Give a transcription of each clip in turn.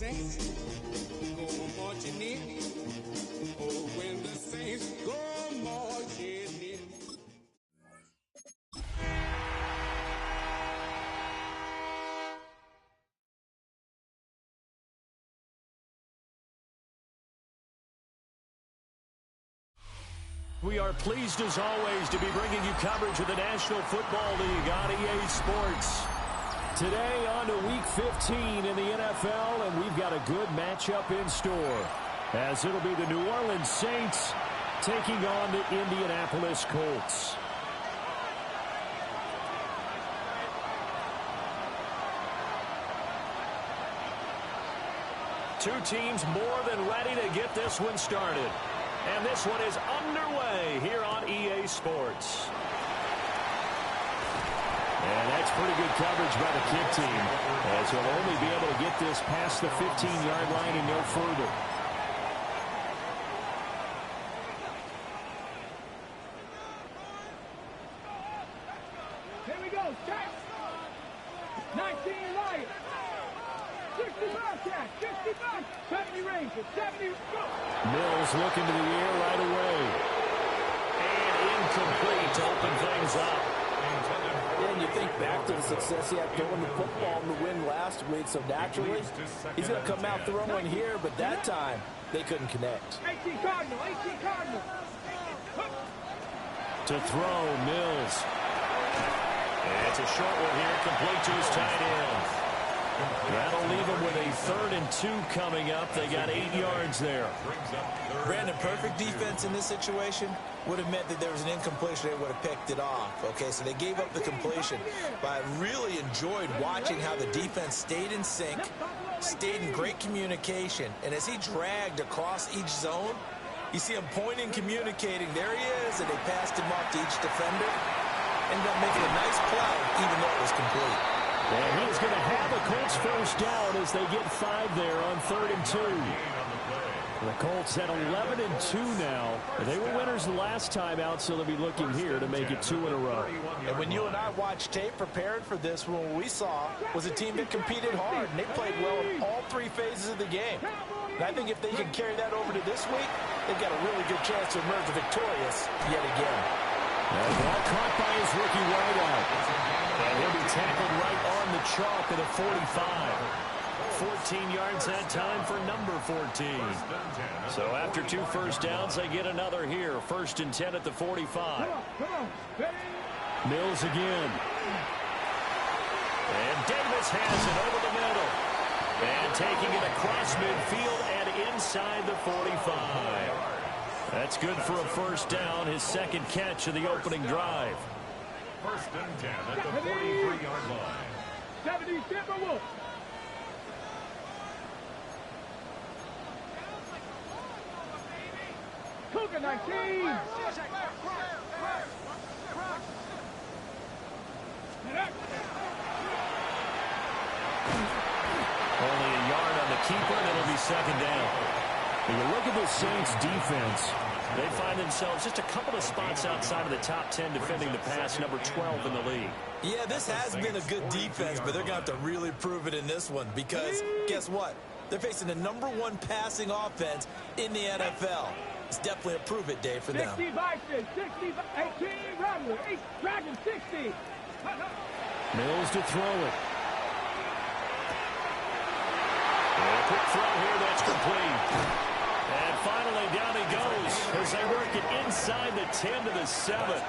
saints go marching in, oh, when the saints go marching in. We are pleased as always to be bringing you coverage of the National Football League on EA Sports. Today on to Week 15 in the NFL, and we've got a good matchup in store, as it'll be the New Orleans Saints taking on the Indianapolis Colts. Two teams more than ready to get this one started. And this one is underway here on EA Sports. And that's pretty good coverage by the kick team, as he'll only be able to get this past the 15-yard line and no further. Here we go, check. 19 right. 65 catch, 65, 70 range, 70, go. Mills looking to the air right away. And incomplete to open things up. Yeah, and you think back to the success he had throwing the football in the win last week, so naturally, he's going to come out throwing here, but that time, they couldn't connect. 18 Cardinal, 18 Cardinal. To throw, Mills. And it's a short one here, complete to his tight end. That'll leave them with a 3rd and 2 coming up. They got 8 yards there. Brandon, perfect defense in this situation would have meant that there was an incompletion. They would have picked it off. Okay, so they gave up the completion. But I really enjoyed watching how the defense stayed in sync, stayed in great communication. And as he dragged across each zone, you see him pointing, communicating. There he is, and they passed him off to each defender. Ended up making a nice play, even though it was complete. And he's going to have a Colts first down as they get 5 there on 3rd and 2. The Colts at 11 and 2 now. They were winners the last time out, so they'll be looking here to make it 2 in a row. And when you and I watched tape preparing for this, what we saw was a team that competed hard, and they played well in all 3 phases of the game. And I think if they can carry that over to this week, they've got a really good chance to emerge victorious yet again. Ball caught by his rookie wideout. And he'll be tackled right on the chalk at the 45. 14 yards that time for number 14. So after 2 first downs, they get another here. 1st and 10 at the 45. Mills again. And Davis has it over the middle. And taking it across midfield and inside the 45. That's good for a first down, his 2nd catch of the opening drive. 1st and 10 at the 43-yard line. 70 Timberwolves. Cougar 19. Only a yard on the keeper, and it'll be 2nd down. When you look at the Saints' defense, they find themselves just a couple of spots outside of the top 10 defending the pass, number 12 in the league. Yeah, this has been a good defense, but they're going to have to really prove it in this one because guess what? They're facing the number 1 passing offense in the NFL. It's definitely a prove it day for them. 60 Bison, 60, 18 Rattler, 8 Dragon, 60. Mills to throw it. And a quick throw here, that's complete. And finally, down he goes as they work it inside the 10 to the 7.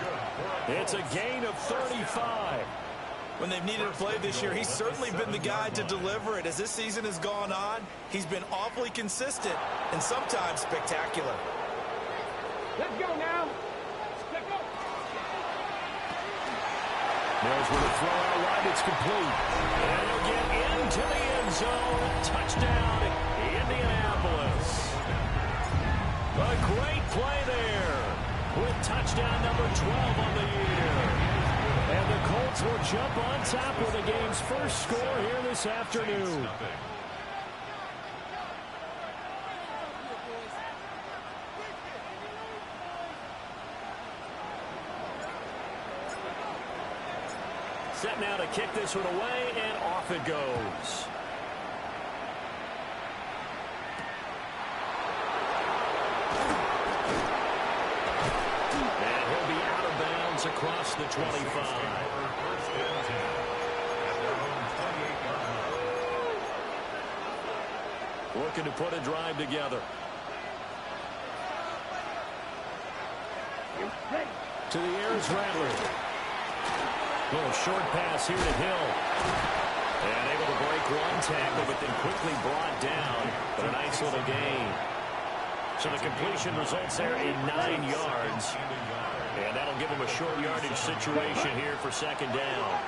It's a gain of 35. When they've needed a play this year, he's certainly been the guy to deliver it. As this season has gone on, he's been awfully consistent and sometimes spectacular. Let's go now. Let's go. Mills with a throw out wide, it's complete. And he'll get into the end zone. Touchdown, Indianapolis. A great play there with touchdown number 12 on the year. And the Colts will jump on top with the game's first score here this afternoon. Set now to kick this one away, and off it goes. distance across the 25. First and 10 at their own 28-yard line. Looking to put a drive together. To the air is Rattler. Little short pass here to Hill. And able to break one tackle, but then quickly brought down. But a nice little gain. So the completion results there in 9 yards. And that'll give him a short yardage situation here for second down.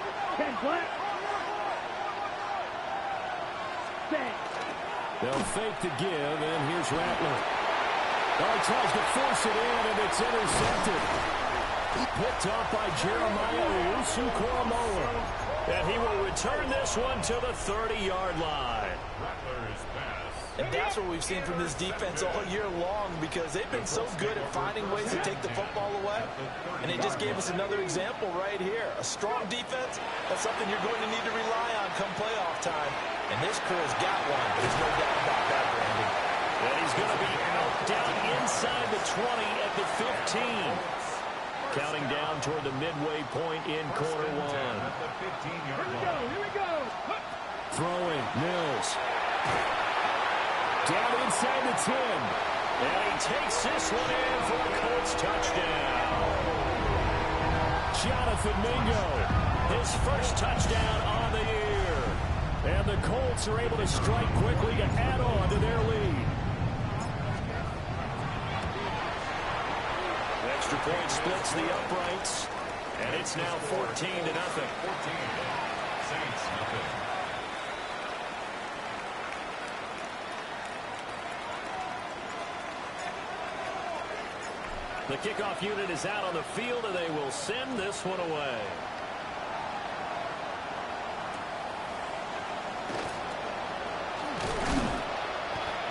They'll fake the give, and here's Rattler. Oh, he tries to force it in, and it's intercepted. Picked up by Jeremiah Owusu-Koramoah. And he will return this one to the 30-yard line. Rattler's pass. And that's what we've seen from this defense all year long, because they've been so good at finding ways to take the football away. And they just gave us another example right here. A strong defense, that's something you're going to need to rely on come playoff time. And this crew has got one. There's no doubt about that, Brandon. And he's going to be out down inside the 20 at the 15. Counting down toward the midway point in quarter one. At the 15-yard line. Here we go. Throwing, Mills. Down inside the 10. And he takes this one in for a Colts touchdown. Jonathan Mingo, his first touchdown on the year. And the Colts are able to strike quickly to add on to their lead. Extra point splits the uprights. And it's now 14-0. 14. Saints, nothing. The kickoff unit is out on the field, and they will send this one away.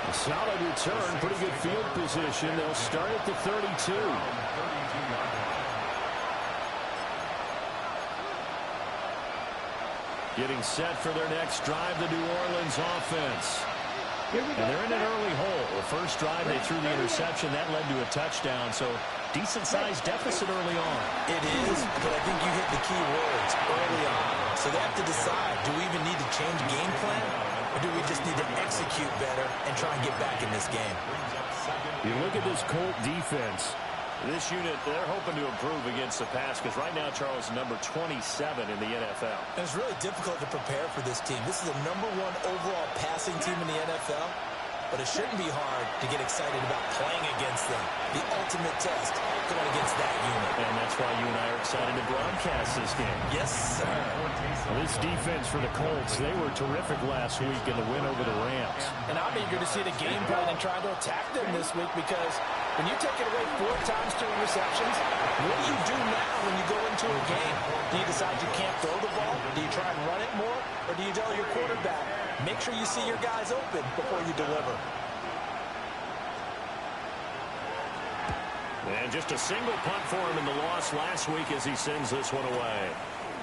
A solid return, pretty good field position. They'll start at the 32. Getting set for their next drive, the New Orleans offense. And they're in an early hole. The first drive, they threw the interception. That led to a touchdown, so decent-sized deficit early on. It is, but I think you hit the key words early on. So they have to decide, do we even need to change game plan, or do we just need to execute better and try and get back in this game? You look at this Colt defense. This unit, they're hoping to improve against the pass because right now, Charles, number 27 in the NFL. And it's really difficult to prepare for this team. This is the #1 overall passing team in the NFL, but it shouldn't be hard to get excited about playing against them. The ultimate test going against that unit. And that's why you and I are excited to broadcast this game. Yes, sir. This defense for the Colts, they were terrific last week in the win over the Rams. And I'm eager to see the game plan and try to attack them this week, because when you take it away 4 times to interceptions, what do you do now when you go into a game? Do you decide you can't throw the ball? Do you try and run it more? Or do you tell your quarterback, make sure you see your guys open before you deliver? And just a single punt for him in the loss last week as he sends this one away.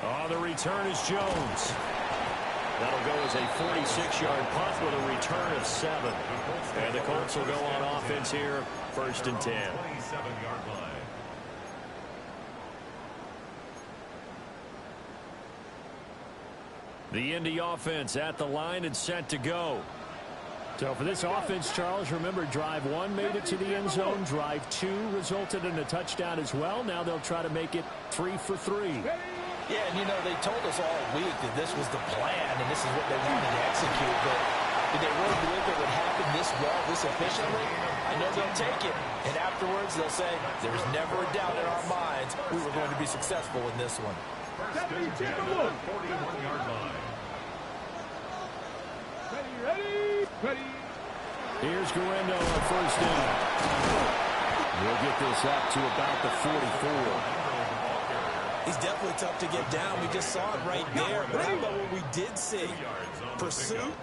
On the return is Jones. That'll go as a 46-yard punt with a return of 7. And the Colts will go on offense here, 1st and 10. 27-yard line. The Indy offense at the line and set to go. So for this offense, Charles, remember, drive 1 made it to the end zone. Drive 2 resulted in a touchdown as well. Now they'll try to make it 3 for 3. Yeah, and you know, they told us all week that this was the plan and this is what they wanted to execute, but did they really believe it would happen this well, this efficiently? I know they'll take it, and afterwards they'll say, there's never a doubt in our minds we were going to be successful in this one. First and 10 at the 41-yard line. Ready. Here's Guerrero on 1st down. We'll get this up to about the 44. He's definitely tough to get down. We just saw it right there. But how about what we did see? Pursuit,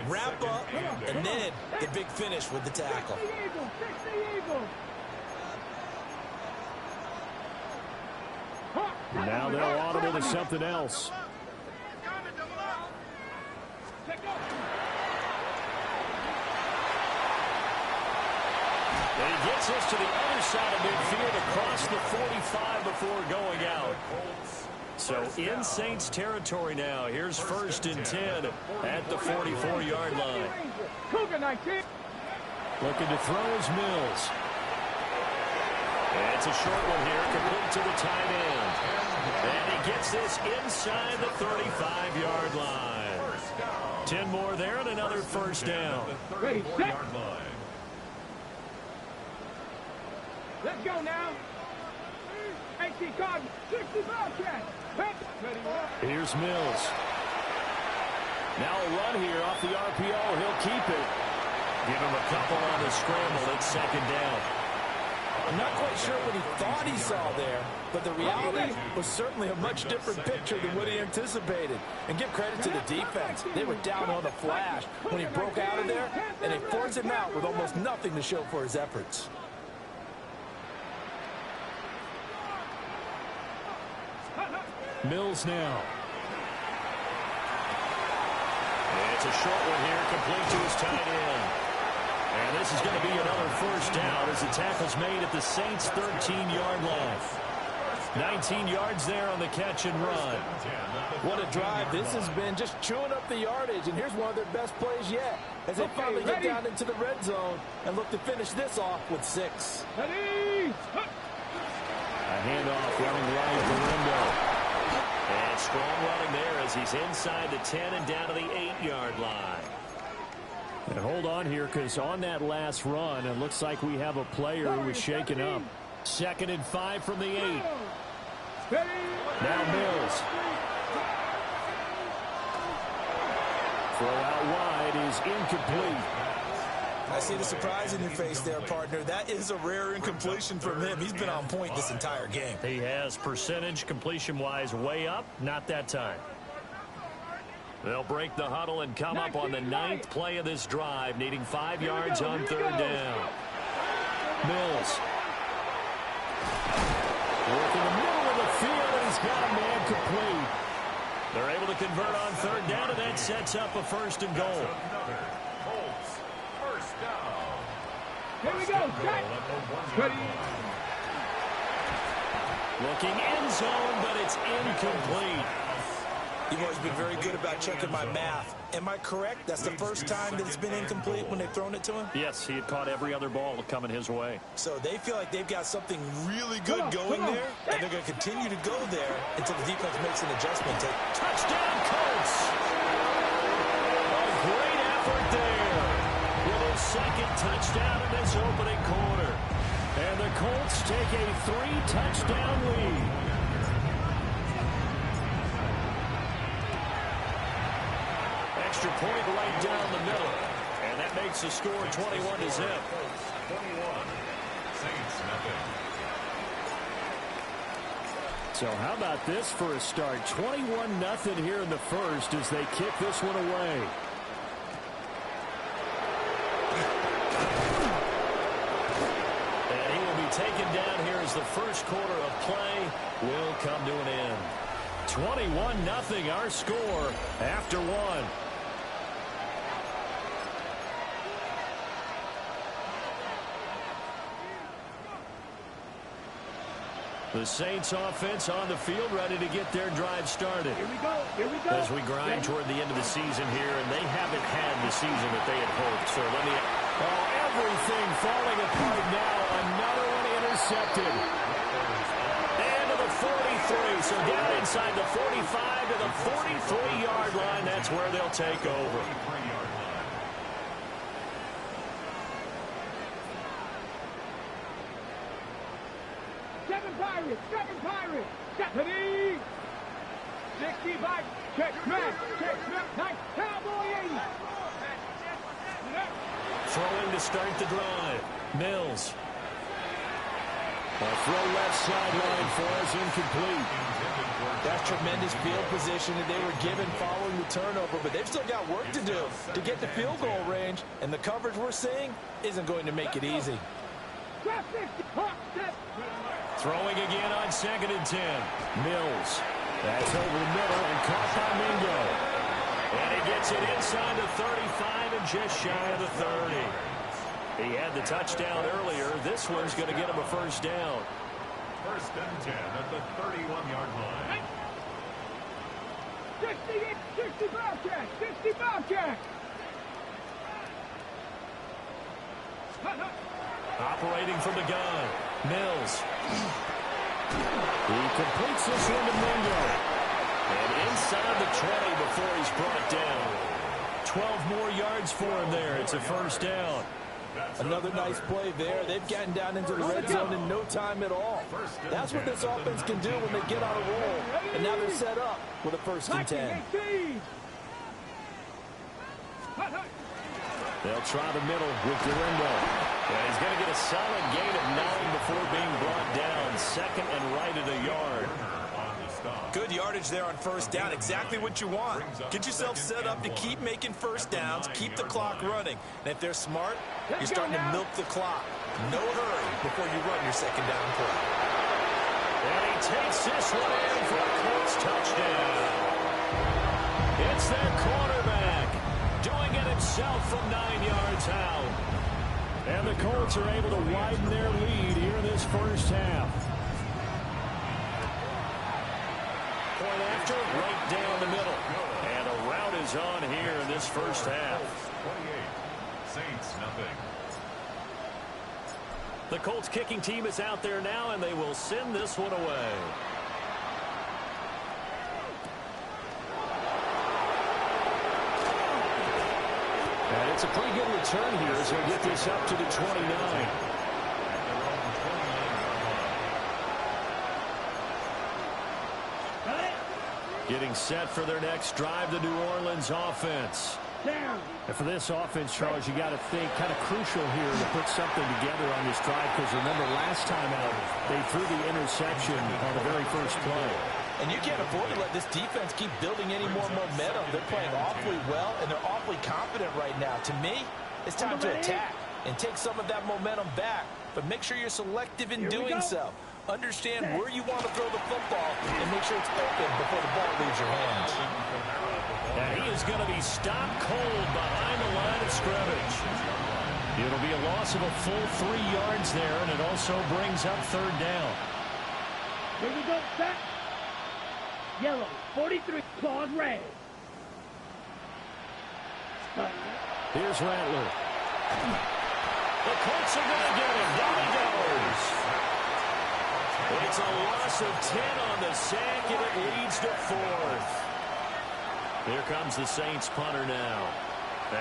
wrap up, and then the big finish with the tackle. Now they'll audible to something else. And he gets us to the other side of midfield across reach the 45 before going out. So in Saints territory now. Here's 1st and 10 at the 44-yard line. Cougar 19. Looking to throw is Mills. And it's a short one here, complete to the tight end. And he gets this inside the 35-yard line. 10 more there and another first down. Ready, set. Let's go now. 18 Cardinals, 60 Bobcats. Here's Mills. Now a run here off the RPO. He'll keep it. Give him a couple on the scramble. It's 2nd down. I'm not quite sure what he thought he saw there, but the reality was certainly a much different picture than what he anticipated. And give credit to the defense. They were down on the flash when he broke out of there, and they forced him out with almost nothing to show for his efforts. Mills now. And it's a short one here, complete to his tight end. And this is going to be another first down as the tackle's made at the Saints' 13-yard line. 19 yards there on the catch and run. What a drive this has been, just chewing up the yardage. And here's one of their best plays yet as they finally get down into the red zone and look to finish this off with 6. Ready. A handoff running right the window. And strong running there as he's inside the 10 and down to the 8-yard line. And hold on here, because on that last run, it looks like we have a player who was shaken up. 2nd and 5 from the 8. Now Mills. Throw out wide is incomplete. I see the surprise in your face there, partner. That is a rare incompletion from him. He's been on point this entire game. He has percentage completion-wise way up. Not that time. They'll break the huddle and come up on the 9th play of this drive, needing 5 yards on 3rd down. Mills. Work in the middle of the field, and he's got a man complete. They're able to convert on 3rd down, and that sets up a 1st and goal. Here we go. Set. Ready. Looking end zone, but it's incomplete. You've always been very good about checking my math. Am I correct? That's the first time that it's been incomplete when they've thrown it to him? Yes, he had caught every other ball coming his way. So they feel like they've got something really good going there, and they're going to continue to go there until the defense makes an adjustment. Touchdown, Colts! A great effort there with his 2nd touchdown in this opening quarter. And the Colts take a 3-touchdown lead. Extra point right down the middle. And that makes the score 21-0. 21. Saints nothing. So how about this for a start? 21-0 here in the first as they kick this one away. And he will be taken down here as the first quarter of play will come to an end. 21-0 our score after 1. The Saints offense on the field ready to get their drive started. Here we go. Here we go. As we grind toward the end of the season here, and they haven't had the season that they had hoped. So let me... Oh, everything falling apart now. Another one intercepted. And to the 43. So down inside the 45 to the 43-yard line. That's where they'll take over. Seven Pirates. Stephanie. 65. Check smack. Nice. Cowboy 80. Throwing to start the drive. Mills. A throw left sideline for us, incomplete. That's tremendous field position that they were given following the turnover, but they've still got work to do to get to field goal range, and the coverage we're seeing isn't going to make it easy. Throwing again on 2nd and 10. Mills. That's over the middle and caught by Mingo. And he gets it inside the 35 and just shy of the 30. He had the touchdown earlier. This one's going to get him a first down. First and 10 at the 31-yard line. 60 Bobcat! 60 Bobcat! Operating from the gun. Mills. He completes this one to Mingo. And inside the 20 before he's brought down. 12 more yards for him there. It's a first down. Another nice play there. They've gotten down into the red zone in no time at all. That's what this offense can do when they get on a roll. And now they're set up with a first and 10. They'll try the middle with Durindo. And he's going to get a solid gain of 9 before being brought down. Second and right at a yard. Good yardage there on first down. Exactly what you want. Get yourself set up to keep making first downs, keep the clock running. And if they're smart, you're starting to milk the clock. No hurry before you run your second down play. And he takes this one in for a Colts touchdown. It's their quarterback doing it himself from 9 yards out. And the Colts are able to widen their lead here in this first half. Point after, right down the middle. And a rout is on here in this first half. 28. Saints, nothing. The Colts kicking team is out there now, and they will send this one away. And it's a pretty good return here as we get this up to the 29. Getting set for their next drive, the New Orleans offense. And for this offense, Charles, you got to think kind of crucial here to put something together on this drive, because remember last time out they threw the interception on the very first play. And you can't afford to let this defense keep building any more momentum. They're playing awfully well, and they're awfully confident right now. To me, it's time to attack and take some of that momentum back. But make sure you're selective in doing so. Understand where you want to throw the football and make sure it's open before the ball leaves your hands. And he is going to be stopped cold behind the line of scrimmage. It'll be a loss of a full 3 yards there, and it also brings up third down. Here we go, set. Yellow, 43, claws red. Here's Rattler. The Colts are going to get him. Down he goes. It's a loss of 10 on the sack, and it leads to fourth. Here comes the Saints punter now.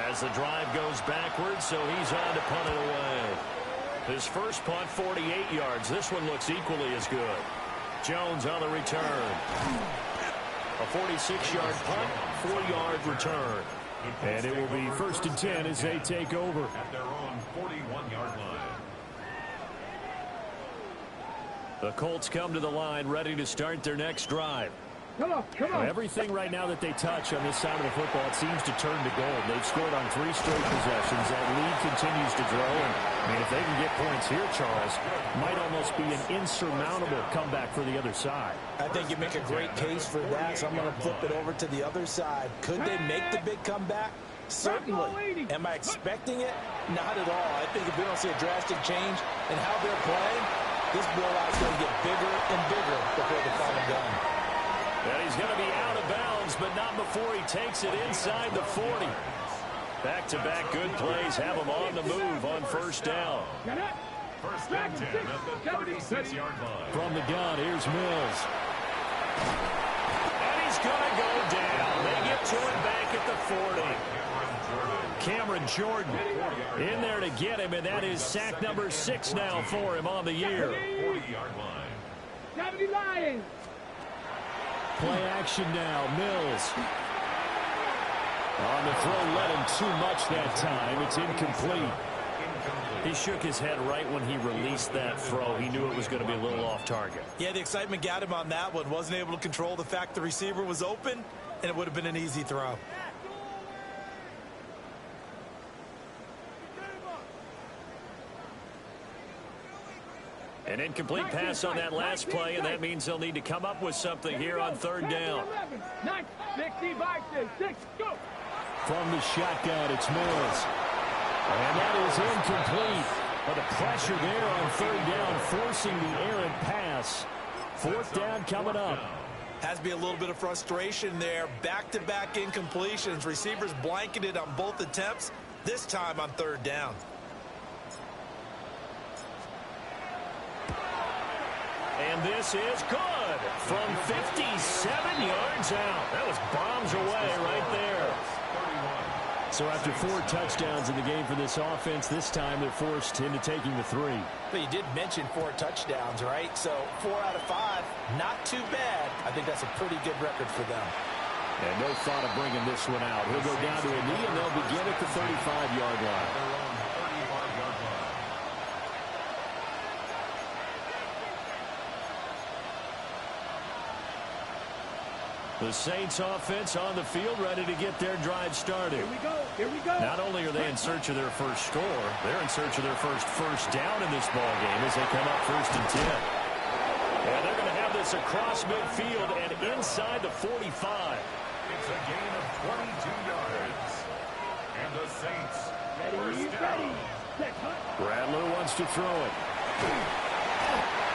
As the drive goes backwards, so he's on to punt it away. His first punt, 48 yards. This one looks equally as good. Jones on the return. A 46-yard punt, 4-yard return. And it will be first and 10 as they take over. At their own 41-yard line. The Colts come to the line ready to start their next drive. Come on, come on. Everything right now that they touch on this side of the football, it seems to turn to gold. They've scored on 3 straight possessions. That lead continues to grow. And, I mean, if they can get points here, Charles, might almost be an insurmountable comeback for the other side. I think you make a great case for that, so I'm going to flip it over to the other side. Could they make the big comeback? Certainly. Am I expecting it? Not at all. I think if we don't see a drastic change in how they're playing, this blowout's going to get bigger and bigger before the final gun. And he's going to be out of bounds, but not before he takes it inside the 40. Back-to-back good plays have him on the move on first down. First and 10 at the 36-yard line. From the gun, here's Mills. And he's going to go down. They get to him back at the 40. Cameron Jordan in there to get him, and that is sack number 6 now for him on the year. 40-yard line. 70 Lions. Play action now. Mills. On the throw, led him too much that time. It's incomplete. He shook his head right when he released that throw. He knew it was going to be a little off target. Yeah, the excitement got him on that one. Wasn't able to control the fact the receiver was open, and it would have been an easy throw. An incomplete pass on that last play, and that means they'll need to come up with something here on third down. 60 boxes, 6, go. From the shotgun, it's Mills. And that is incomplete. But the pressure there on third down, forcing the errant pass. Fourth down coming up. Has to be a little bit of frustration there. Back-to-back incompletions. Receivers blanketed on both attempts, this time on third down. And this is good from 57 yards out. That was bombs away right there. So after 4 touchdowns in the game for this offense, this time they're forced into taking the 3. But you did mention 4 touchdowns, right? So 4 out of 5, not too bad. I think that's a pretty good record for them. And no thought of bringing this one out. He'll go down to a knee, and they'll begin at the 35-yard line. The Saints offense on the field, ready to get their drive started. Here we go. Here we go. Not only are they in search of their first score, they're in search of their first down in this ball game as they come up 1st and 10. And they're going to have this across midfield and inside the 45. It's a gain of 22 yards. And the Saints Ready. Set, hunt. Rattler wants to throw it.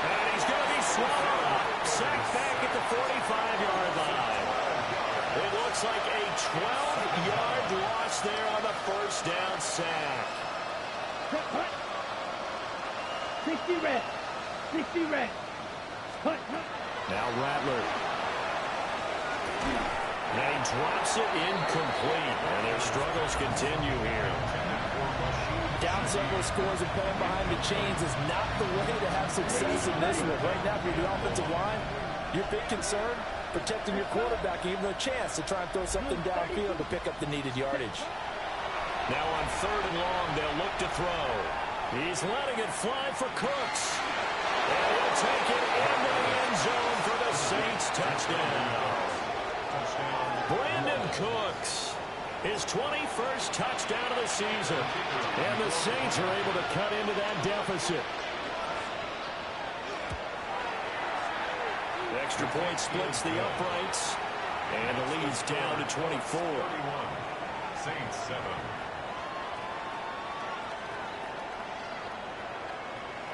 And he's going to be swallowed up. Sacked back at the 45-yard line. It looks like a 12-yard loss there on the first down sack. Set, hunt. 60 red. 60 red. Hunt. Now Rattler. And he drops it incomplete. And their struggles continue here. Down several scores and playing behind the chains is not the way to have success in this one. Right now, if you're the offensive line, your big concern, protecting your quarterback, even a chance to try and throw something downfield to pick up the needed yardage. Now on 3rd and long, they'll look to throw. He's letting it fly for Cooks. And he'll take it into the end zone for the Saints touchdown. Brandon Cooks. His 21st touchdown of the season. And the Saints are able to cut into that deficit. The extra point splits the uprights. And the lead's down to 24. 31. Saints 7.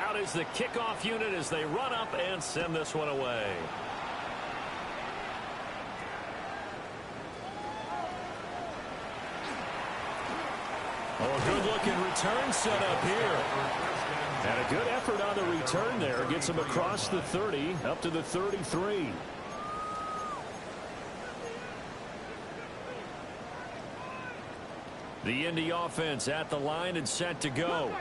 Out is the kickoff unit as they run up and send this one away. Oh, a good-looking return set up here. And a good effort on the return there. Gets him across the 30, up to the 33. The Indy offense at the line and set to go.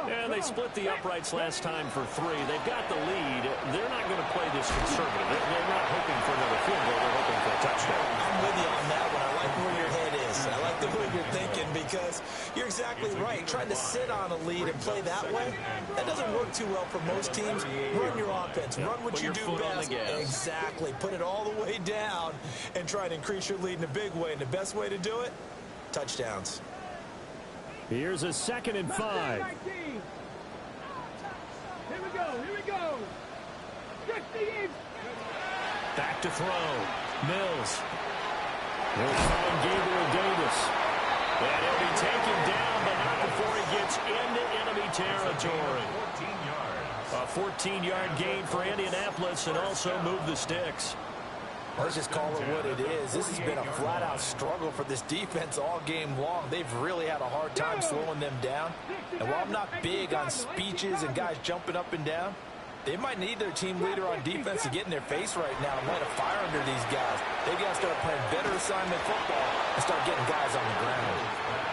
And they split the uprights last time for 3. They've got the lead. They're not going to play this conservative. They're not hoping for another field goal. They're hoping for a touchdown. I'm with you on that one. I like where your head is. I like the way you're thinking because you're exactly right. Trying to sit on a lead and play that way, that doesn't work too well for most teams. Run your offense. Run what you do best. Exactly. Put it all the way down and try to increase your lead in a big way. And the best way to do it, touchdowns. Here's a 2nd and 5. Here we go. 60 in. Back to throw. Mills. He'll find Gabriel Davis. And he'll be taken down, but not before he gets into enemy territory. 14 yards. A 14-yard gain for Indianapolis and also move the sticks. Let's just call it what it is. This has been a flat-out struggle for this defense all game long. They've really had a hard time slowing them down. And while I'm not big on speeches and guys jumping up and down, they might need their team leader on defense to get in their face right now and light a fire under these guys. They've got to start playing better assignment football and start getting guys on the ground.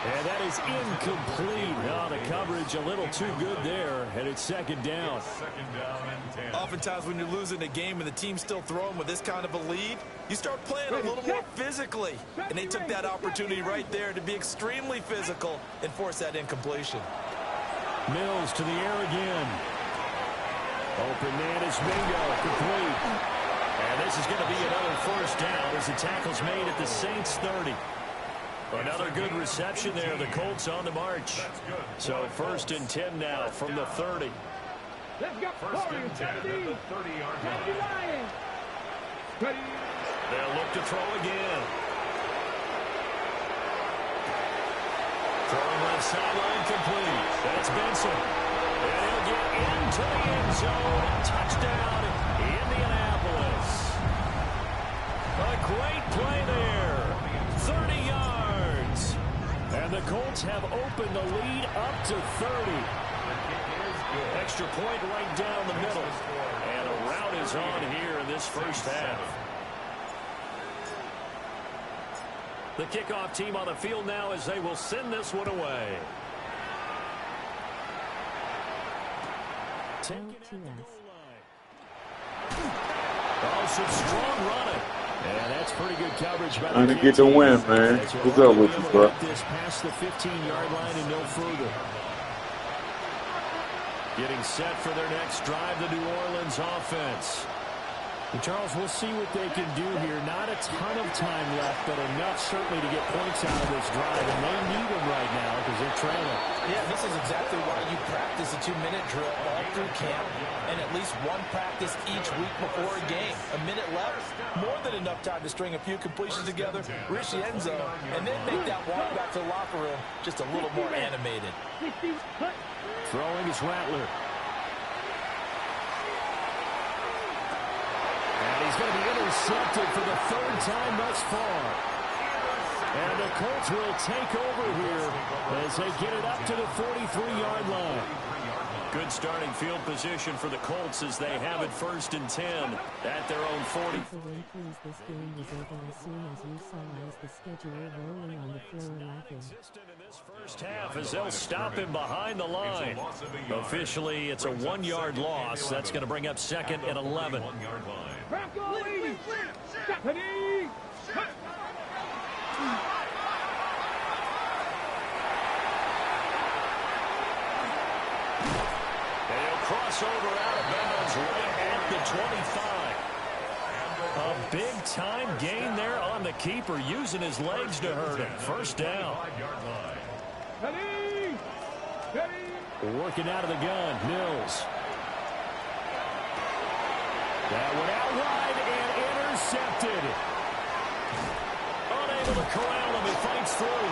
And that is incomplete. Now the coverage a little too good there, and it's 2nd down. 2nd down and 10. Oftentimes when you're losing a game and the team's still throwing with this kind of a lead, you start playing a little more physically. And they took that opportunity right there to be extremely physical and force that incompletion. Mills to the air again. Open man is Mingo, complete. And this is going to be another 1st down as the tackle's made at the Saints 30. Another good reception there. The Colts on the march. So 1st and 10 now from the 30. Let's go. 1st and 10 at the 30-yard line. They'll look to throw again. Throwing left sideline complete. That's Benson. And he'll get into the end zone. Touchdown, Indianapolis. A great play there. 30 yards. And the Colts have opened the lead up to 30. Extra point right down the middle. And a rout is on here in this first half. The kickoff team on the field now as they will send this one away. Oh, some strong running. And that's pretty good coverage by the Trying to get the win, man. What's up with you, bro? This past the 15-yard line and no further. Getting set for their next drive, the New Orleans offense. And Charles, we'll see what they can do here. Not a ton of time left, but enough certainly to get points out of this drive. And they need them right now because they're trailing. Yeah, this is exactly why you practice a 2-minute drill all through camp and at least one practice each week before a game. A minute left, more than enough time to string a few completions together, reach the end zone, and then make that walk back to the locker room just a little more animated. Throwing is Rattler. And he's going to be intercepted for the third time thus far. And the Colts will take over here as they get it up to the 43-yard line. Good starting field position for the Colts as they have it 1st and 10 at their own 40. This game was over as soon as you saw as the schedule rolling on the floor laughing. In this first half as they'll him behind the line. Officially, it's a 1-yard loss. That's going to bring up 2nd and 11. Crossover out of bounds right at the 25. A big-time gain there on the keeper, using his legs to hurt him. First down. Working out of the gun, Mills. That one out wide and intercepted. Unable to corral him, he fights through.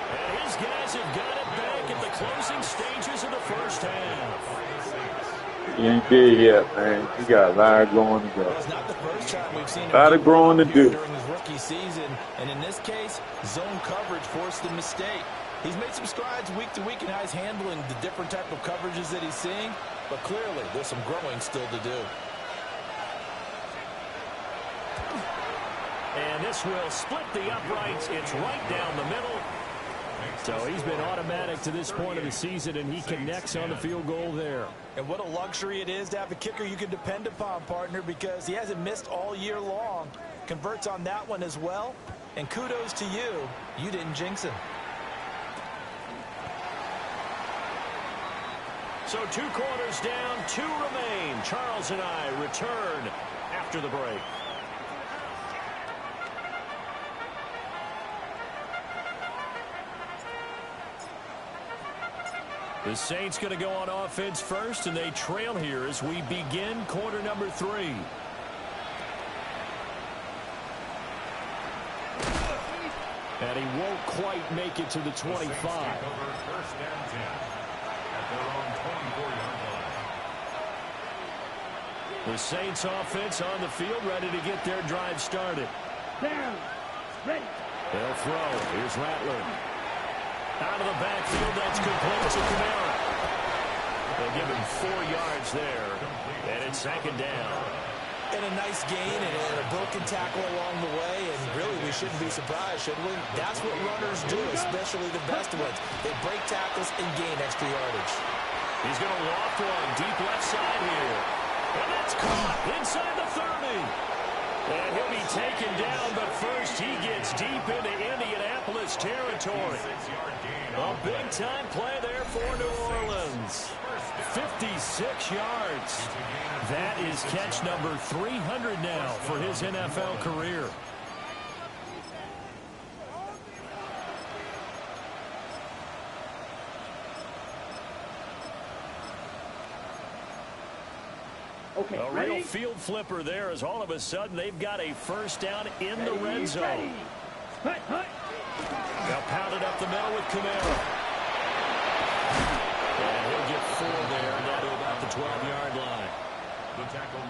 And his guys have got it back at the closing stages of the first half. He ain't there yet, man. He got a lot going to go. It's not the first time we've seen him a lot of growing to do during his rookie season, and in this case, zone coverage forced the mistake. He's made some strides week to week in how he's handling the different type of coverages that he's seeing, but clearly there's some growing still to do. And this will split the uprights. It's right down the middle. So he's been automatic to this point of the season, and he connects on the field goal there. And what a luxury it is to have a kicker you can depend upon, partner, because he hasn't missed all year long. Converts on that one as well. And kudos to you. You didn't jinx him. So 2 quarters down, 2 remain. Charles and I return after the break. The Saints going to go on offense first, and they trail here as we begin quarter number 3. And he won't quite make it to the 25. The Saints offense on the field, ready to get their drive started. Down. Ready. They'll throw. Here's Rattler. Out of the backfield, that's complete to Kamara. They'll give him 4 yards there, and it's 2nd down. And a nice gain and a broken tackle along the way, and really we shouldn't be surprised, should we? That's what runners do, especially the best ones. They break tackles and gain extra yardage. He's going to loft one deep left side here. And that's caught inside the 30. And he'll be taken down, but first he gets deep into Indianapolis territory. A big-time play there for New Orleans. 56 yards. That is catch number 300 now for his NFL career. Okay, A ready? real field flipper there as all of a sudden they've got a first down in the red zone. They'll pound it up the middle with Kamara. And he'll get 4 there, down to about the 12-yard line.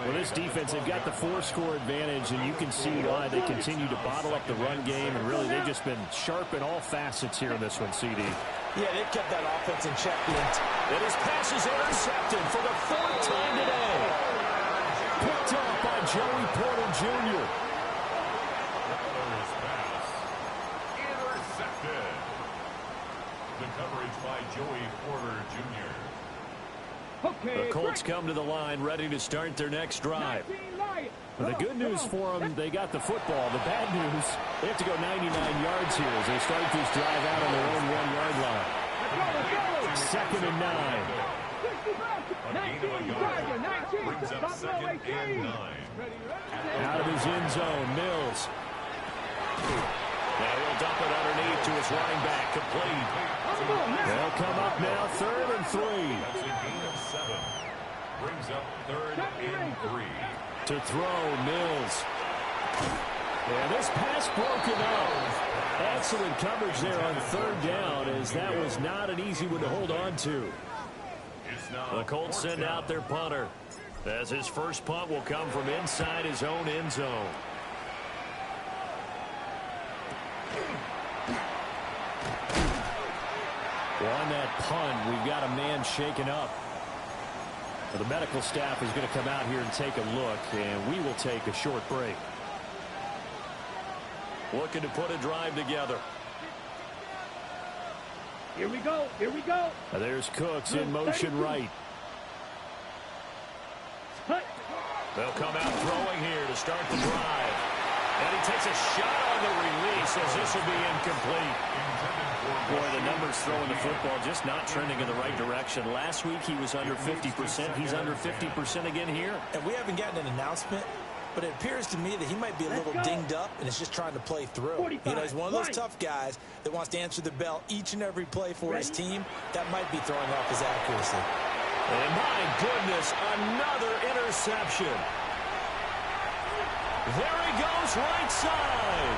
Well, this defense, they've got the 4-score advantage, and you can see why they continue to bottle up the run game, and really they've just been sharp in all facets here in this one, CD. Yeah, they've kept that offense in check. And his pass is intercepted for the 4th time today. Picked off by Joey Porter Jr. Intercepted. The coverage by Joey Porter Jr. The Colts come to the line ready to start their next drive. The good news for them, they got the football. The bad news, they have to go 99 yards here as they start this drive out on their own 1-yard line. 2nd and 9. A gain of a yard brings up 2nd and 9. Out of his end zone, Mills. Now he'll dump it underneath to his running back, complete. They'll come up now, 3rd and 3. That's a gain of 7. Brings up 3rd and 3. To throw, Mills. Yeah, this pass broken up. Excellent coverage there on 3rd down, as that was not an easy one to hold on to. The Colts send out their punter, as his first punt will come from inside his own end zone. On that punt, we've got a man shaken up. The medical staff is going to come out here and take a look, and we will take a short break. Looking to put a drive together. Here we go. Here we go. There's Cooks in motion right. They'll come out throwing here to start the drive. And he takes a shot on the release as this will be incomplete. Boy, the numbers throwing the football just not trending in the right direction. Last week he was under 50%. He's under 50% again here. And we haven't gotten an announcement, but it appears to me that he might be a little dinged up and is just trying to play through. You know, he's one of those tough guys that wants to answer the bell each and every play for his team. That might be throwing off his accuracy. And my goodness, another interception. There he goes, right side.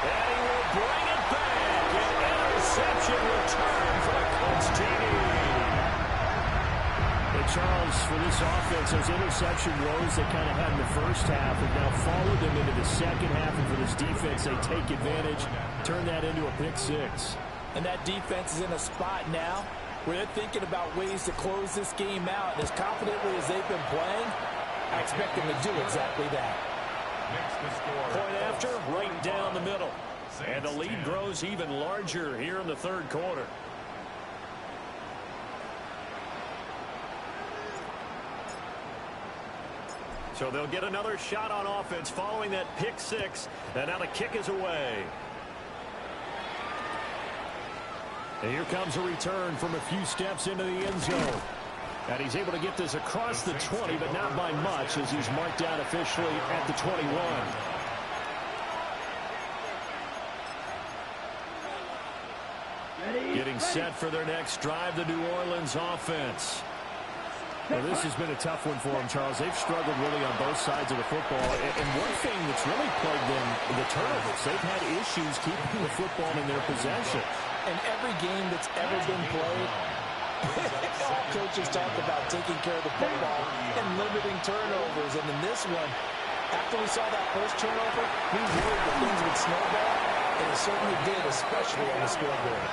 And he will bring it back. An interception return for the Colts TD. And Charles, for this offense, those interception woes they kind of had in the first half have now followed them into the second half. And for this defense, they take advantage, turn that into a pick 6. And that defense is in a spot now where they're thinking about ways to close this game out. And as confidently as they've been playing, I expect them to do exactly that. Point after, right down the middle. And the lead grows even larger here in the 3rd quarter. So they'll get another shot on offense following that pick 6. And now the kick is away. And here comes a return from a few steps into the end zone. And he's able to get this across the 20, but not by much, as he's marked out officially at the 21. Getting set for their next drive, the New Orleans offense. Well, this has been a tough one for them, Charles. They've struggled really on both sides of the football. And one thing that's really plagued them, the turnovers. They've had issues keeping the football in their possession. And every game that's ever been played, all coaches talk about taking care of the football and limiting turnovers. And in this one, after we saw that first turnover, we worried that things would snowball, and it certainly did, especially on the scoreboard.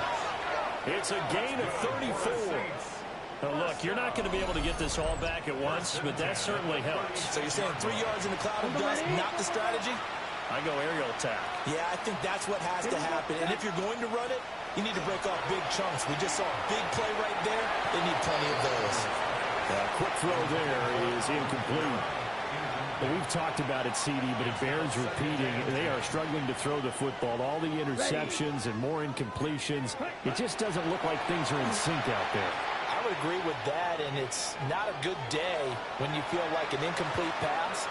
It's a gain of 34. Now look, you're not going to be able to get this all back at once, but that certainly helps. So you're saying 3 yards in the cloud of dust, not the strategy? I go aerial attack. Yeah, I think that's what has to happen. And if you're going to run it, you need to break off big chunks. We just saw a big play right there. They need plenty of those. Quick throw there is incomplete. Well, we've talked about it, CD, but it bears repeating. They are struggling to throw the football. All the interceptions and more incompletions. It just doesn't look like things are in sync out there. I would agree with that, and it's not a good day when you feel like an incomplete pass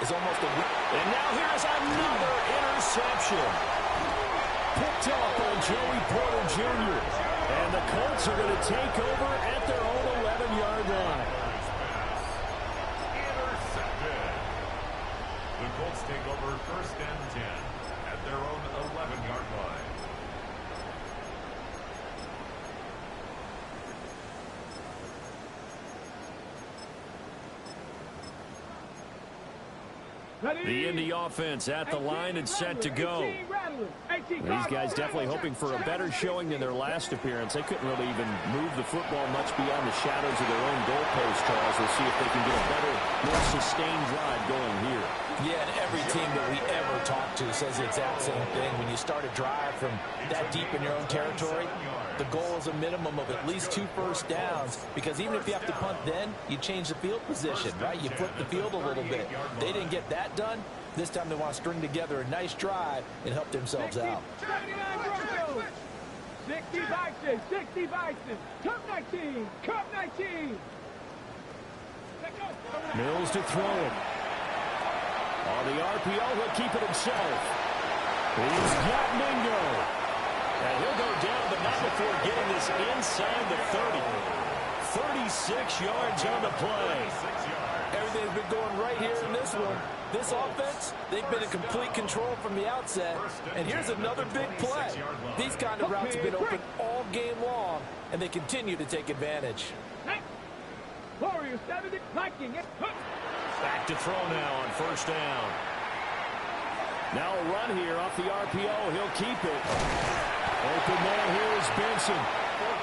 is almost a... And now here's another interception. Picked up by Joey Porter Jr. And the Colts are going to take over at their own 11-yard line. Intercepted. The Colts take over 1st and 10 at their own 11-yard The Indy offense at the line and set to go. These guys definitely hoping for a better showing than their last appearance. They couldn't really even move the football much beyond the shadows of their own goalpost, Charles. We'll see if they can get a better, more sustained drive going here. Yeah, and every team that we ever talk to says the exact same thing. When you start a drive from that deep in your own territory, the goal is a minimum of at least 2 first downs, because even if you have to punt then, you change the field position, right? You flip the field a little bit. They didn't get that done. This time they want to string together a nice drive and help themselves out. 60 Vikings, 60 Vikings. Cup 19, Cup 19. Mills to throw it. On the RPO, he'll keep it himself. He's got Mingo. And he'll go down, but not before getting this inside the 30. 36 yards on the play. Everything's been going right here in this one. This offense, they've been in complete control from the outset. And here's another big play. These kind of routes have been open all game long, and they continue to take advantage. Warriors 70, Viking. Back to throw now on first down. Now a run here off the RPO. He'll keep it. Open man here is Benson.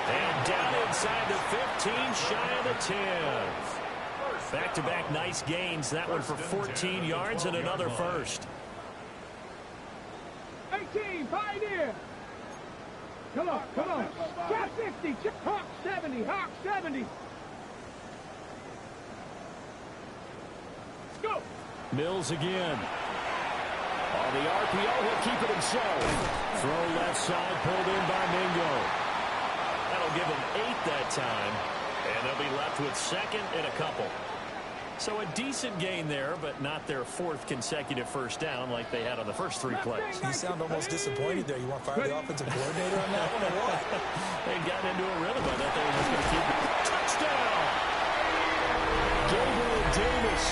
And down inside the 15, shy of the 10. Back-to-back nice gains. That one for 14 yards and another first. 18, Pioneer. Come on, come on. Trap 50, Hawk 70, Hawk 70. Go. Mills again. On the RPO, he'll keep it himself. Throw left side, pulled in by Mingo. That'll give him 8 that time. And they'll be left with second and a couple. So a decent gain there, but not their 4th consecutive first down like they had on the first 3 plays. You sound almost disappointed there. You want to fire the offensive coordinator on that one or what? They got into a rhythm. I thought they were just going to keep it. Touchdown! Gabriel Davis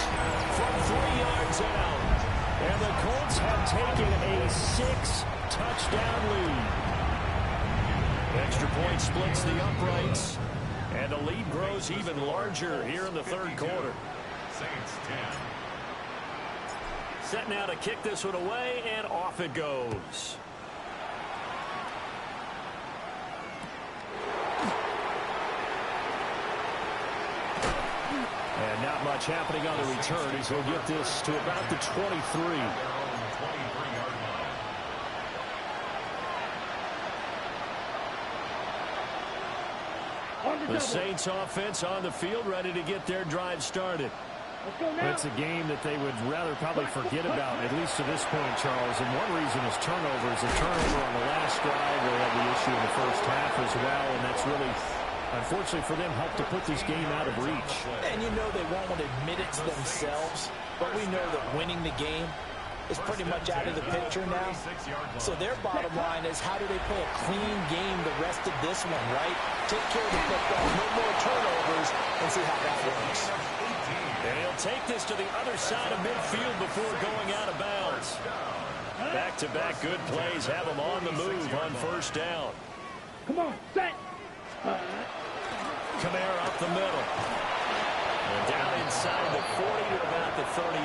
from 3 yards out. And the Colts have taken a 6-touchdown lead. Extra point splits the uprights. And the lead grows even larger here in the 3rd quarter. Saints 10. Set now to kick this one away, and off it goes. And not much happening on the return as he'll get this to about the 23. The Saints offense on the field, ready to get their drive started. It's a game that they would rather probably forget about, at least to this point, Charles. And one reason is turnovers. A turnover on the last drive, they had the issue in the first half as well, and that's really, unfortunately for them, helped to put this game out of reach. And you know they won't want to admit it to themselves, but we know that winning the game is pretty much out of the picture now. So their bottom line is, how do they play a clean game the rest of this one, right? Take care of the football, no more turnovers, and see how that works. And he'll take this to the other side of midfield before going out of bounds. Back-to-back good plays have them on the move on first down. Come on, set. Kamara up the middle. And down inside the 40 to about the 38.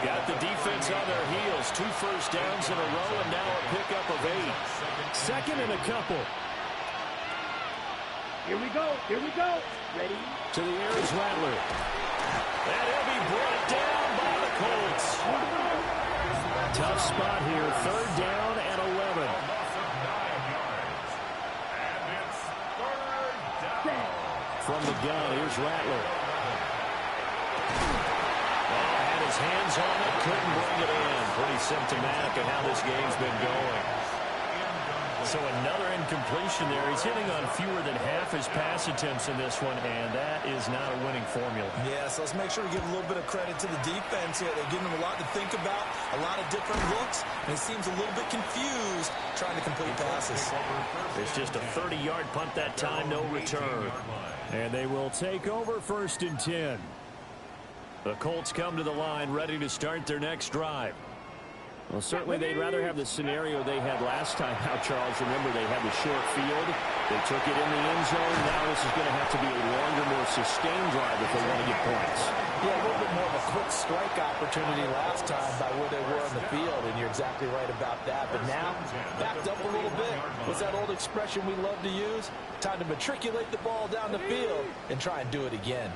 Got the defense on their heels. 2 first downs in a row, and now a pickup of 8. Second and a couple. Here we go, here we go. Ready? To the air is Rattler. And he'll be brought down by the Colts. Tough spot here. 3rd down and 11. From the gun, here's Rattler. Had his hands on it, couldn't bring it in. Pretty symptomatic of how this game's been going. So another incompletion there. He's hitting on fewer than half his pass attempts in this one, and that is not a winning formula. Yeah, so let's make sure we give a little bit of credit to the defense here. They're giving them a lot to think about, a lot of different looks, and it seems a little bit confused trying to complete passes. It's just a 30-yard punt that time, no return. And they will take over 1st and 10. The Colts come to the line, ready to start their next drive. Well, certainly they'd rather have the scenario they had last time out, Charles. Remember, they had the short field. They took it in the end zone. Now this is going to have to be a longer, more more sustained drive if they want to get points. Yeah, a little bit more of a quick strike opportunity last time by where they were on the field, and you're exactly right about that. But now, backed up a little bit. What's that old expression we love to use? Time to matriculate the ball down the field and try and do it again.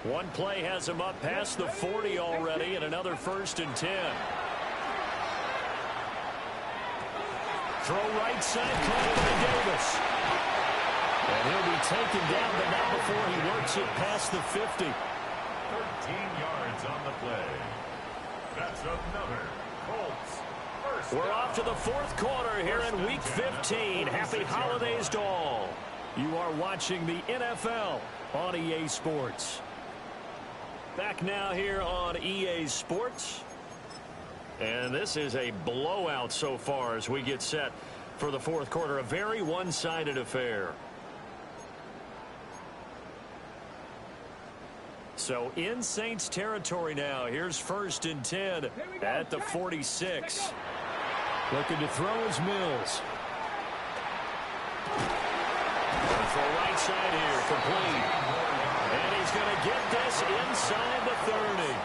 One play has him up past the 40 already, and another 1st and 10. Throw right side, caught by Davis. And he'll be taken down, but not before he works it past the 50. 13 yards on the play. That's another Colts first We're down. off to the 4th quarter here in Week 15. Happy holidays to all. You are watching the NFL on EA Sports. Back now here on EA Sports. And this is a blowout so far as we get set for the 4th quarter. A very one-sided affair. So in Saints territory now. Here's 1st and 10 at the 46. Looking to throw is Mills. For right side here, complete. And he's going to get this inside the 30.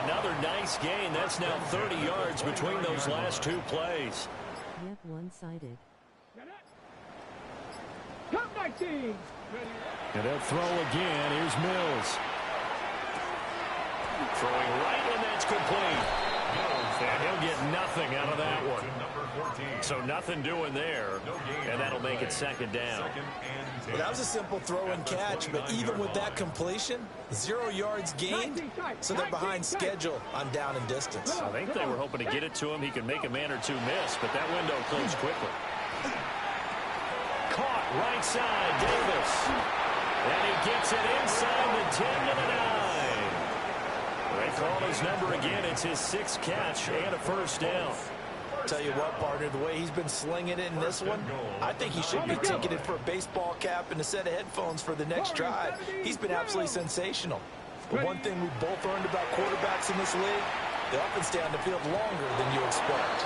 Another nice gain. That's now 30 yards between those last 2 plays. Yep, one-sided. Come 19. And they'll throw again. Here's Mills. Throwing right, and that's complete. And he'll get nothing out of that one. So nothing doing there. And that'll make it 2nd down. Well, that was a simple throw and catch, but even with that completion, 0 yards gained, so they're behind schedule on down and distance. I think they were hoping to get it to him. He could make a man or two miss, but that window closed quickly. Caught right side, Davis. And he gets it inside the 10 to the 9. They call his number again. It's his 6th catch and a 1st down. Tell you what, partner, the way he's been slinging it in this one, I think he should be ticketed for a baseball cap and a set of headphones for the next drive. He's been absolutely sensational. But one thing we both learned about quarterbacks in this league, they often stay on the field longer than you expect.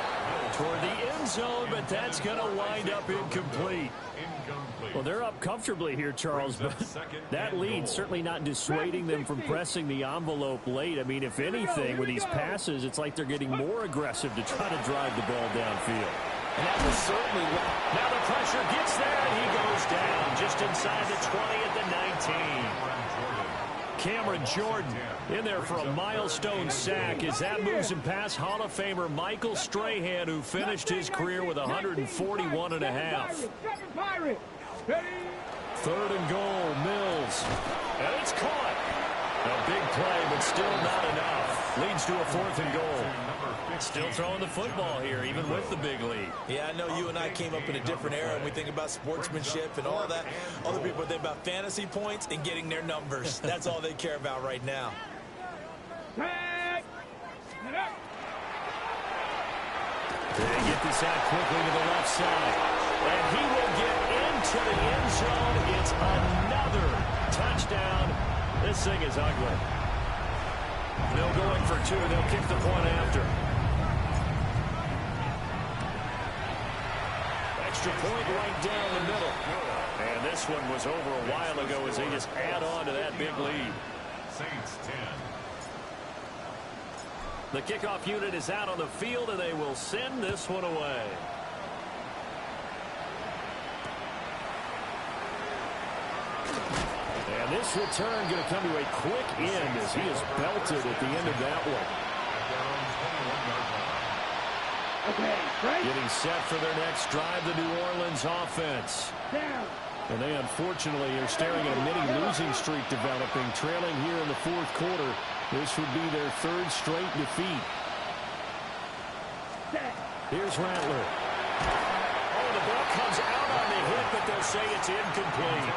Toward the end zone, but that's going to wind up incomplete. Well, they're up comfortably here, Charles, but that lead certainly not dissuading them from pressing the envelope late. I mean, if anything, with these passes, it's like they're getting more aggressive to try to drive the ball downfield. And that was certainly... Now the pressure gets there, and he goes down just inside the 20 at the 19. Cameron Jordan in there for a milestone sack as that moves him past Hall of Famer Michael Strahan, who finished his career with 141 and a half. 3rd and goal, Mills. And it's caught. A big play, but still not enough. Leads to a 4th and goal. Still throwing the football here, even with the big lead. Yeah, I know you and I came up in a different era, and we think about sportsmanship and all that. Other people think about fantasy points and getting their numbers. That's all they care about right now. They get this out quickly to the left side. And he will get into the end zone. It's another touchdown. This thing is ugly. They'll go in for 2. They'll kick the point after. Extra point right down the middle. And this one was over a while ago as they just add on to that big lead. Saints 10. The kickoff unit is out on the field, and they will send this one away. And this return going to come to a quick end as he is belted at the end of that one. Getting set for their next drive, the New Orleans offense. And they unfortunately are staring at a mini losing streak developing, trailing here in the 4th quarter. This would be their 3rd straight defeat. Here's Rattler. Oh, the ball comes out on the hit, but they'll say it's incomplete.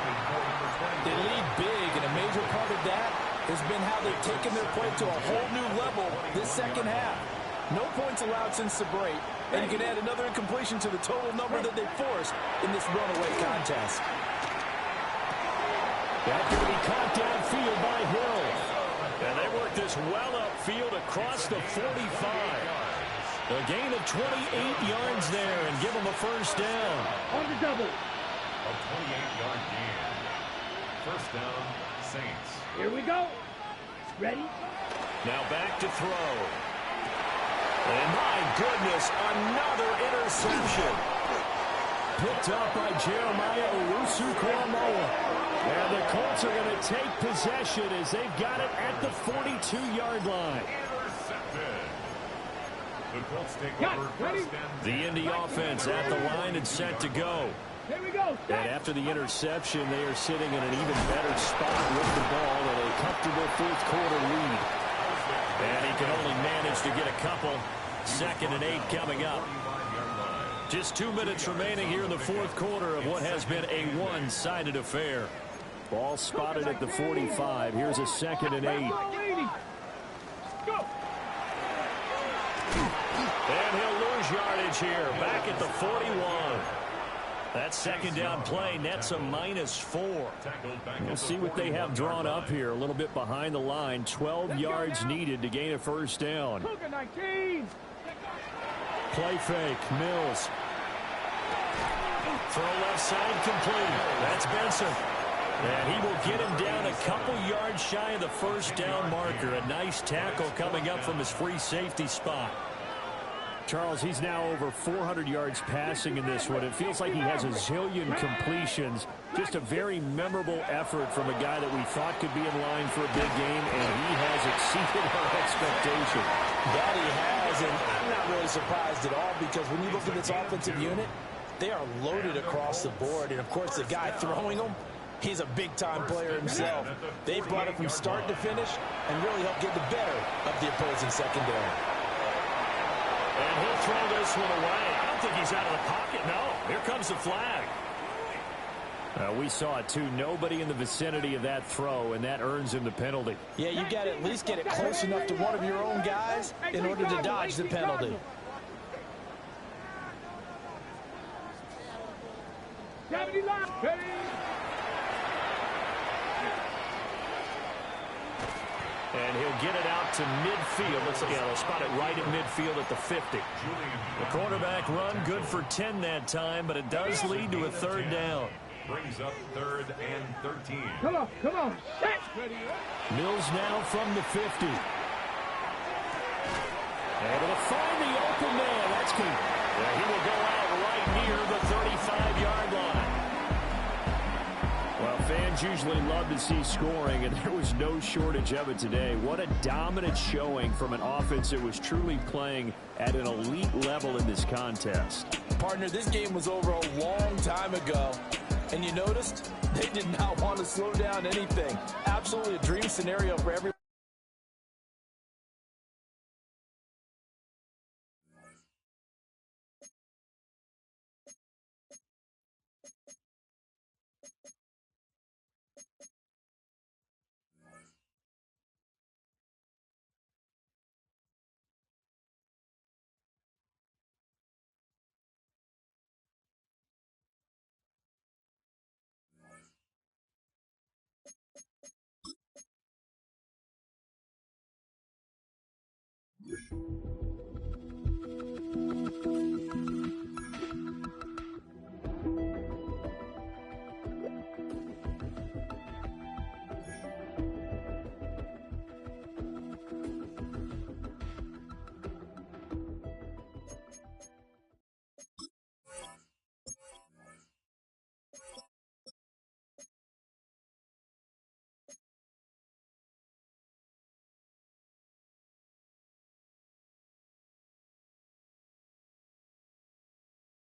They lead big, and a major part of that has been how they've taken their play to a whole new level this 2nd half. No points allowed since the break, and you can add another incompletion to the total number that they forced in this runaway contest. That could be caught downfield by Hill. And they work this well upfield across the 45. A gain of 28 yards there and give them a 1st down. On the double. A 28-yard gain. First down, Saints. Here we go. Ready? Now back to throw. And my goodness, another interception. Picked up by Jeremiah Owusu-Koramoah. And the Colts are going to take possession as they've got it at the 42-yard line. Intercepted. The Colts take Got over it. Ready? first and The Indy offense at the line and set to go. Here we go. And after the interception, they are sitting in an even better spot with the ball at a comfortable fourth-quarter lead. And he can only manage to get a couple. 2nd and 8 coming up. Just 2 minutes remaining here in the fourth quarter of what has been a one-sided affair. Ball spotted at the 45. Here's a 2nd and 8. Go. And he'll lose yardage here. Back at the 41. That second down play nets a -4. We'll see what they have drawn up here. A little bit behind the line. 12 yards needed to gain a first down. Cougar 19. Play fake. Mills. Throw left side complete. That's Benson. And he will get him down a couple yards shy of the first down marker. A nice tackle coming up from his free safety spot. Charles, he's now over 400 yards passing in this one. It feels like he has a zillion completions. Just a very memorable effort from a guy that we thought could be in line for a big game, and he has exceeded our expectation. That he has, and I'm not really surprised at all because when you look at this offensive unit, they are loaded across the board. And, of course, the guy throwing them, he's a big-time player himself. They brought it from start to finish and really helped get the better of the opposing secondary. And he'll throw this one away. I don't think he's out of the pocket. No, here comes the flag. We saw it, too. Nobody in the vicinity of that throw, and that earns him the penalty. Yeah, you got to at least get it close enough to one of your own guys in order to dodge the penalty. And he'll get it out to midfield. Let's again, they'll spot it right at midfield at the 50. The quarterback run good for 10 that time, but it does lead to a third down. Brings up 3rd and 13. Come on, come on. Mills now from the 50. Able to find the open man. That's key. Yeah, he will go out right near the 35-yard line. Well, fans usually love to see scoring, and there was no shortage of it today. What a dominant showing from an offense that was truly playing at an elite level in this contest. Partner, this game was over a long time ago, and you noticed they did not want to slow down anything. Absolutely a dream scenario for everyone.